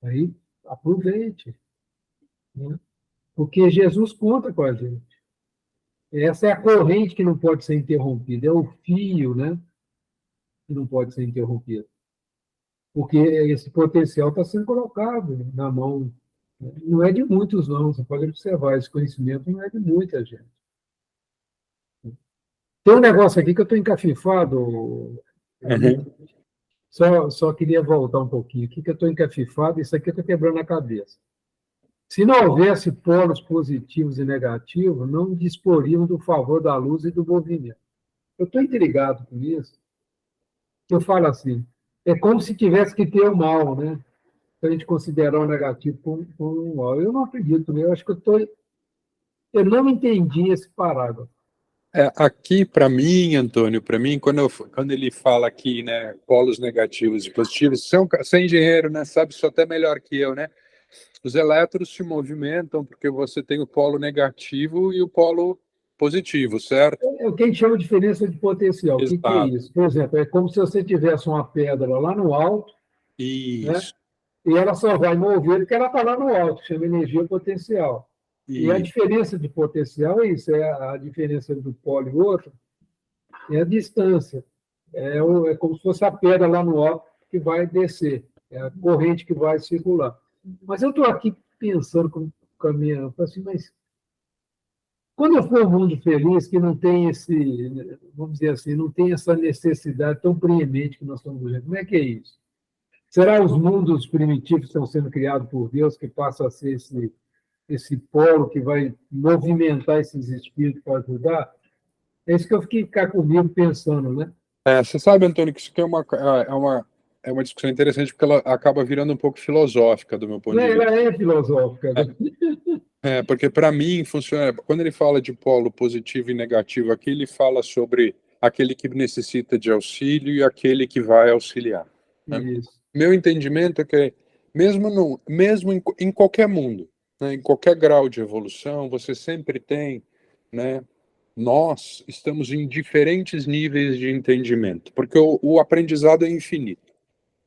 Aí, aproveite. Né? Porque Jesus conta com a gente. Essa é a corrente que não pode ser interrompida, é o fio, né? Que não pode ser interrompido. porque esse potencial está sendo colocado na mão. Não é de muitos, não. Você pode observar, esse conhecimento não é de muita gente. Tem um negócio aqui que eu estou encafifado. Uhum. Só queria voltar um pouquinho aqui, que eu estou encafifado, isso aqui eu estou quebrando a cabeça. Se não houvesse polos positivos e negativos, não disporiam do favor da luz e do movimento. Eu estou intrigado com isso. Eu falo assim, é como se tivesse que ter o mal, né? Para a gente considerar o negativo como um mal. Eu não acredito, né? Eu acho que eu não entendi esse parágrafo. Aqui, para mim, Antônio, para mim, quando ele fala aqui, né, polos negativos e positivos, você é engenheiro, né, sabe isso até melhor que eu, né? Os elétrons se movimentam porque você tem o polo negativo e o polo positivo, certo? É o que a gente chama de diferença de potencial. O que é Exato. isso? Por exemplo, é como se você tivesse uma pedra lá no alto, né? Isso. E ela só vai mover porque ela está lá no alto, chama energia potencial. E a E diferença de potencial é isso, é a diferença do polo e outro, é a distância. É como se fosse a pedra lá no alto que vai descer, é a corrente que vai circular. Mas eu estou aqui pensando com a minha. Eu falo assim, mas quando eu for um mundo feliz, que não tem vamos dizer assim, não tem essa necessidade tão preemente que nós estamos vivendo, como é que é isso? Será os mundos primitivos que estão sendo criados por Deus que passa a ser esse polo que vai movimentar esses espíritos para ajudar? É isso que eu fiquei cá comigo pensando, né? você sabe, Antônio, que isso aqui é uma discussão interessante porque ela acaba virando um pouco filosófica do meu ponto de vista. Ela é filosófica. Né? Porque para mim funciona. Quando ele fala de polo positivo e negativo aqui, ele fala sobre aquele que necessita de auxílio e aquele que vai auxiliar. Né? Isso. Meu entendimento é que mesmo em qualquer mundo, né, em qualquer grau de evolução, você sempre tem, né, nós estamos em diferentes níveis de entendimento, porque o aprendizado é infinito,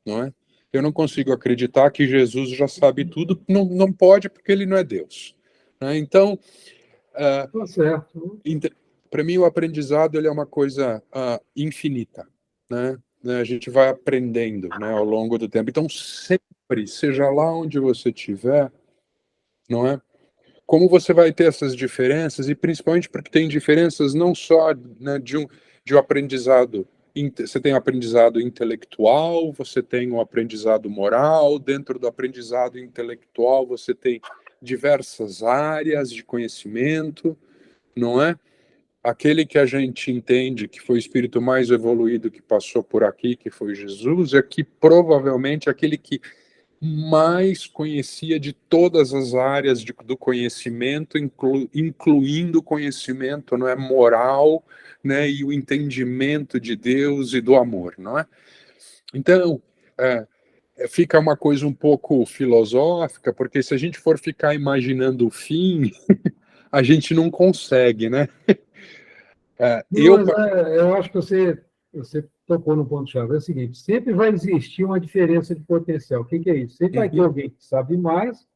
não é? Eu não consigo acreditar que Jesus já sabe tudo, não pode porque ele não é Deus. Né? Então, Tá certo. para mim o aprendizado ele é uma coisa infinita, né? A gente vai aprendendo, né, ao longo do tempo. Então, sempre, seja lá onde você estiver, não é? Como você vai ter essas diferenças, e principalmente porque tem diferenças não só, né, de um aprendizado, você tem um aprendizado intelectual, você tem um aprendizado moral, dentro do aprendizado intelectual você tem diversas áreas de conhecimento, não é? Aquele que a gente entende que foi o espírito mais evoluído que passou por aqui, que foi Jesus, é que provavelmente aquele que mais conhecia de todas as áreas do conhecimento, incluindo o conhecimento, não é, moral, né, e o entendimento de Deus e do amor, não é? Então, fica uma coisa um pouco filosófica, porque se a gente for ficar imaginando o fim, a gente não consegue, né? Não, mas eu acho que você tocou no ponto-chave. É o seguinte: sempre vai existir uma diferença de potencial. O que é isso? Sempre vai ter Uhum. alguém que sabe mais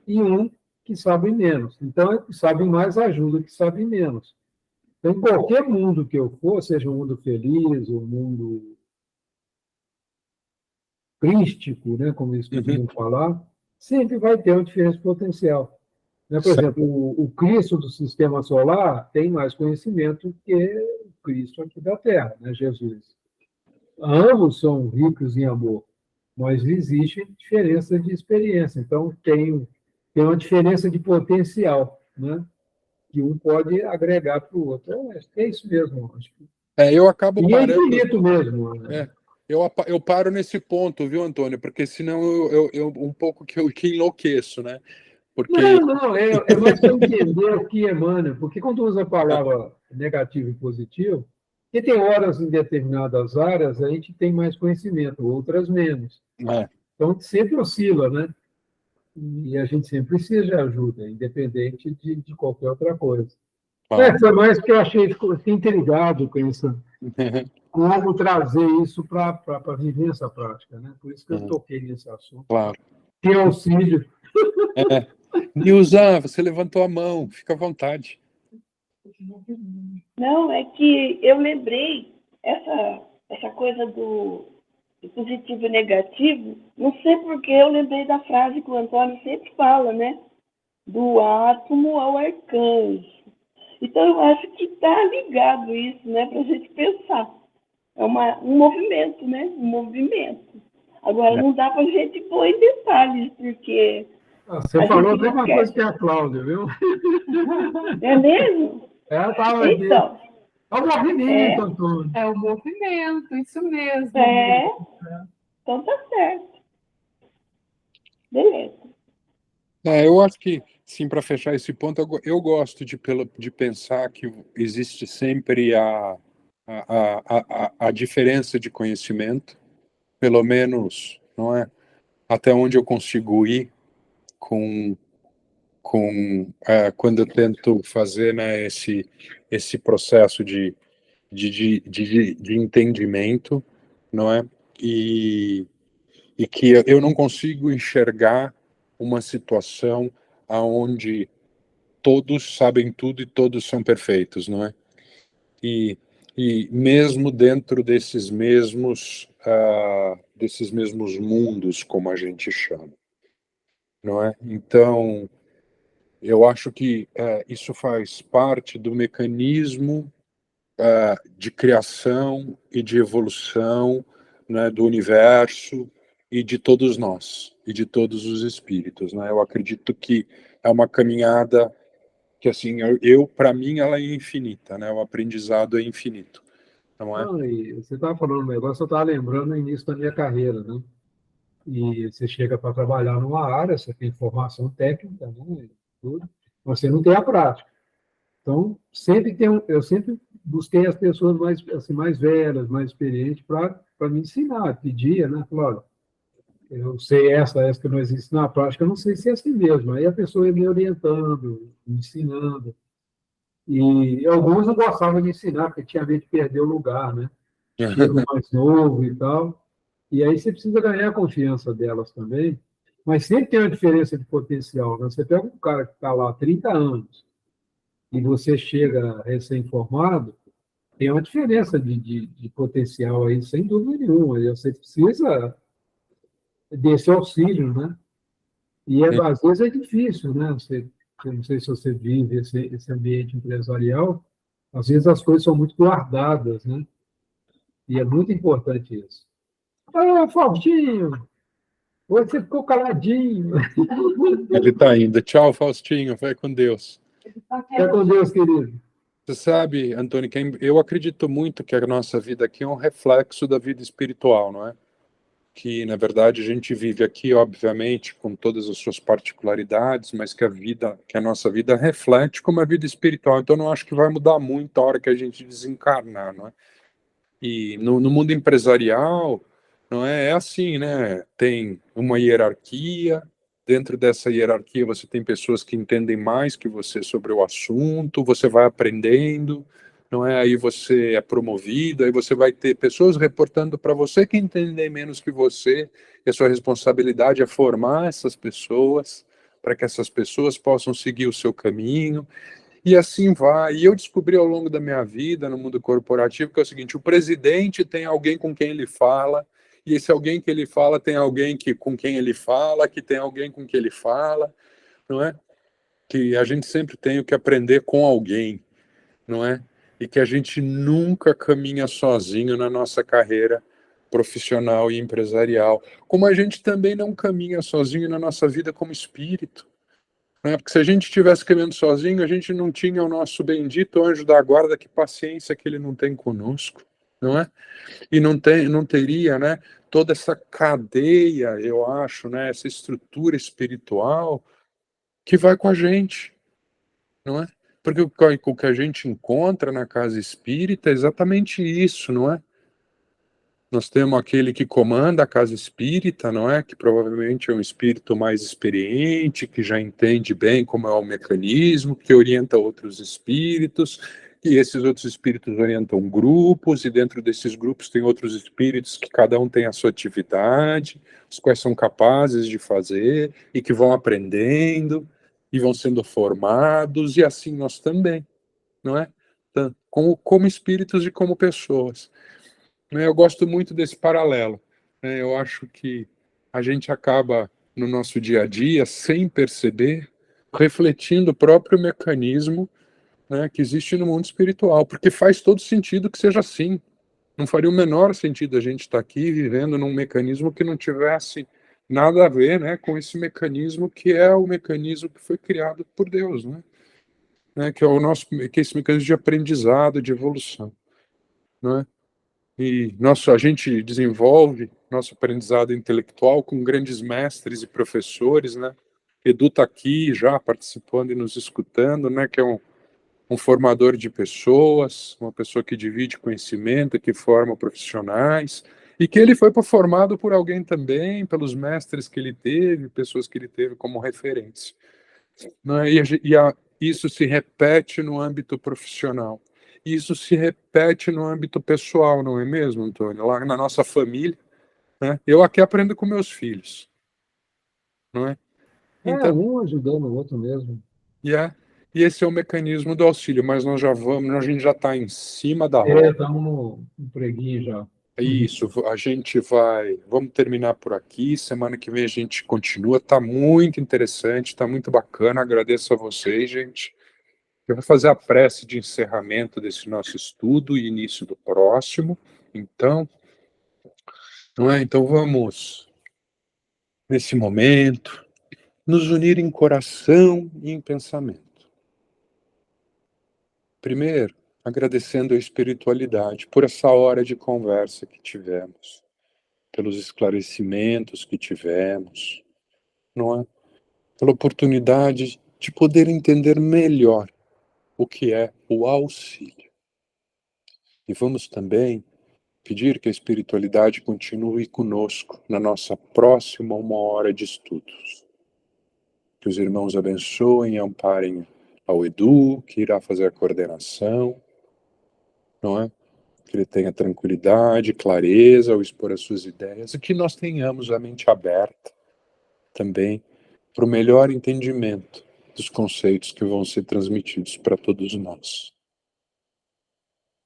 e um que sabe menos. Então, o que sabe mais ajuda o que sabe menos. Então, em qualquer mundo que eu for, seja um mundo feliz, um mundo crístico, né, como eles costumam falar, sempre vai ter uma diferença de potencial. Né? Por exemplo, o Cristo do sistema solar tem mais conhecimento que o Cristo aqui da Terra, né, Jesus. Ambos são ricos em amor, mas existe diferença de experiência. Então, tem uma diferença de potencial, né? Que um pode agregar para o outro. Acho que é isso mesmo. Acho que... Eu acabo E é parando. infinito mesmo. Né? Eu paro nesse ponto, viu, Antônio? Porque senão eu um pouco que enlouqueço, né? Porque Não, é mais para entender o que emana, porque quando usa a palavra negativo e positivo, porque tem horas em determinadas áreas a gente tem mais conhecimento, outras menos. Então, sempre oscila, né? E a gente sempre precisa de ajuda, independente de qualquer outra coisa. Foi mais porque eu fiquei intrigado com como trazer isso para a vivência prática, né? Por isso que eu toquei nesse assunto. Claro. Tem auxílio. Nilza, você levantou a mão, fica à vontade. Não, é que eu lembrei essa coisa de positivo e negativo, não sei porque eu lembrei da frase que o Antônio sempre fala, né? Do átomo ao arcanjo. Então, eu acho que está ligado isso, né? Para a gente pensar. É um movimento, né? Um movimento. Agora, não dá para a gente pôr em detalhes, porque... Você falou a mesma coisa que a Cláudia, viu? É mesmo? Ela estava aqui. Então... É o movimento, Antônio. É o movimento, isso mesmo. Então tá certo. Beleza. Eu acho que, sim, para fechar esse ponto, eu gosto de pensar que existe sempre a diferença de conhecimento, pelo menos, não é? Até onde eu consigo ir quando eu tento fazer, né, esse processo de entendimento, não é? E que eu não consigo enxergar uma situação aonde todos sabem tudo e todos são perfeitos, não é? E mesmo dentro desses mesmos mundos, como a gente chama, não é? Então, eu acho que isso faz parte do mecanismo de criação e de evolução, né, do universo e de todos nós, e de todos os espíritos, né? Eu acredito que é uma caminhada que, assim, para mim, ela é infinita, né? O aprendizado é infinito, não é? Não, e você estava falando um negócio, eu estava lembrando no início da minha carreira, né? E você chega para trabalhar numa área, você tem formação técnica, né? Tudo, mas você não tem a prática. Então, eu sempre busquei as pessoas mais, assim, mais velhas, mais experientes, para me ensinar, pedia, né? Falava, eu sei essa que não existe na prática, eu não sei se é assim mesmo. Aí a pessoa ia me orientando, me ensinando. E alguns não gostavam de ensinar, porque tinha medo de perder o lugar, né? Chega o mais novo e tal. E aí você precisa ganhar a confiança delas também. Mas sempre tem uma diferença de potencial, né? Você pega um cara que está lá há 30 anos e você chega recém-formado, tem uma diferença de potencial aí, sem dúvida nenhuma. E você precisa desse auxílio, né? E às vezes é difícil, né? Eu não sei se você vive esse ambiente empresarial, às vezes as coisas são muito guardadas, né? E é muito importante isso. Ah, Faustinho, hoje você ficou caladinho. Ele está indo. Tchau, Faustinho. Vai com Deus. Fica com Deus, querido. Você sabe, Antônio, eu acredito muito que a nossa vida aqui é um reflexo da vida espiritual, não é? Que, na verdade, a gente vive aqui, obviamente, com todas as suas particularidades, mas que a nossa vida reflete como a vida espiritual. Então, não acho que vai mudar muito a hora que a gente desencarnar, não é? E no mundo empresarial, não é assim, né? Tem uma hierarquia. Dentro dessa hierarquia, você tem pessoas que entendem mais que você sobre o assunto, você vai aprendendo, não é? Aí você é promovido, aí você vai ter pessoas reportando para você que entendem menos que você, e a sua responsabilidade é formar essas pessoas, para que essas pessoas possam seguir o seu caminho, e assim vai. E eu descobri ao longo da minha vida, no mundo corporativo, que é o seguinte: o presidente tem alguém com quem ele fala, e esse alguém que ele fala tem alguém com quem ele fala, que tem alguém com quem ele fala, não é? Que a gente sempre tem o que aprender com alguém, não é? E que a gente nunca caminha sozinho na nossa carreira profissional e empresarial, como a gente também não caminha sozinho na nossa vida como espírito, né? Porque se a gente estivesse caminhando sozinho, a gente não tinha o nosso bendito anjo da guarda, que paciência que ele não tem conosco, não é? E não teria, né, toda essa cadeia, eu acho, né, essa estrutura espiritual que vai com a gente, não é? Porque o que a gente encontra na casa espírita é exatamente isso, não é? Nós temos aquele que comanda a casa espírita, não é? Que provavelmente é um espírito mais experiente, que já entende bem como é o mecanismo, que orienta outros espíritos, e esses outros espíritos orientam grupos, e dentro desses grupos tem outros espíritos que cada um tem a sua atividade, os quais são capazes de fazer, e que vão aprendendo, e vão sendo formados, e assim nós também, não é? Como espíritos e como pessoas. Eu gosto muito desse paralelo, né? Eu acho que a gente acaba, no nosso dia a dia, sem perceber, refletindo o próprio mecanismo, né, que existe no mundo espiritual, porque faz todo sentido que seja assim. Não faria o menor sentido a gente estar aqui vivendo num mecanismo que não tivesse nada a ver, né, com esse mecanismo que é o mecanismo que foi criado por Deus, né, que é o nosso, que é esse mecanismo de aprendizado, de evolução, né? E a gente desenvolve nosso aprendizado intelectual com grandes mestres e professores, né? Edu está aqui já participando e nos escutando, né? Que é um formador de pessoas, uma pessoa que divide conhecimento, que forma profissionais, e que ele foi formado por alguém também, pelos mestres que ele teve, pessoas que ele teve como referência, né? Isso se repete no âmbito profissional. Isso se repete no âmbito pessoal, não é mesmo, Antônio? Lá na nossa família, né? Eu aqui aprendo com meus filhos, não é? Então, Um ajudando o outro mesmo. yeah, e esse é o mecanismo do auxílio, mas nós já vamos, a gente já está em cima da hora. Estamos no preguinho já. Isso, a gente vamos terminar por aqui, semana que vem a gente continua, tá muito interessante, tá muito bacana, agradeço a vocês, gente. Eu vou fazer a prece de encerramento desse nosso estudo e início do próximo, então, não é? Então vamos, nesse momento, nos unir em coração e em pensamento. Primeiro, agradecendo a espiritualidade por essa hora de conversa que tivemos, pelos esclarecimentos que tivemos, não é? Pela oportunidade de poder entender melhor o que é o auxílio. E vamos também pedir que a espiritualidade continue conosco na nossa próxima 1 hora de estudos. Que os irmãos abençoem e amparem ao Edu, que irá fazer a coordenação, não é? Que ele tenha tranquilidade, clareza ao expor as suas ideias, e que nós tenhamos a mente aberta também para o melhor entendimento dos conceitos que vão ser transmitidos para todos nós.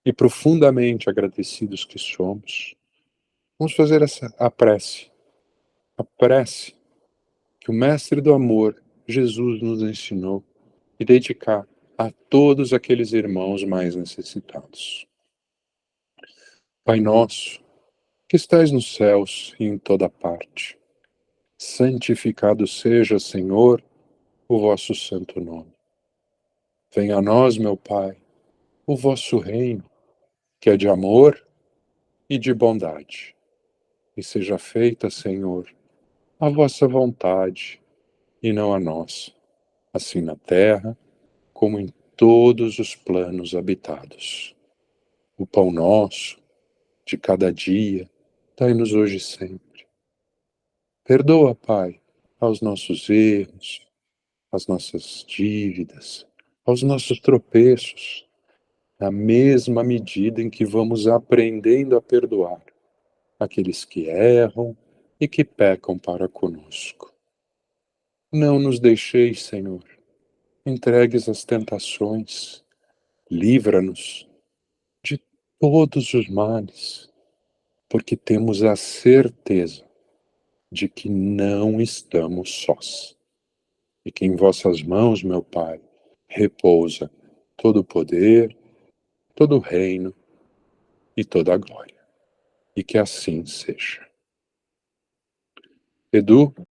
E profundamente agradecidos que somos, vamos fazer a prece que o Mestre do Amor, Jesus, nos ensinou e dedicar a todos aqueles irmãos mais necessitados. Pai nosso, que estais nos céus e em toda parte, santificado seja, Senhor, o vosso santo nome. Venha a nós, meu Pai, o vosso reino, que é de amor e de bondade. E seja feita, Senhor, a vossa vontade e não a nossa, assim na terra como em todos os planos habitados. O pão nosso, de cada dia, dai-nos hoje sempre. Perdoa, Pai, aos nossos erros, às nossas dívidas, aos nossos tropeços, na mesma medida em que vamos aprendendo a perdoar aqueles que erram e que pecam para conosco. Não nos deixeis, Senhor, entregues às tentações, livra-nos de todos os males, porque temos a certeza de que não estamos sós, e que em vossas mãos, meu Pai, repousa todo o poder, todo o reino e toda a glória. E que assim seja. Edu,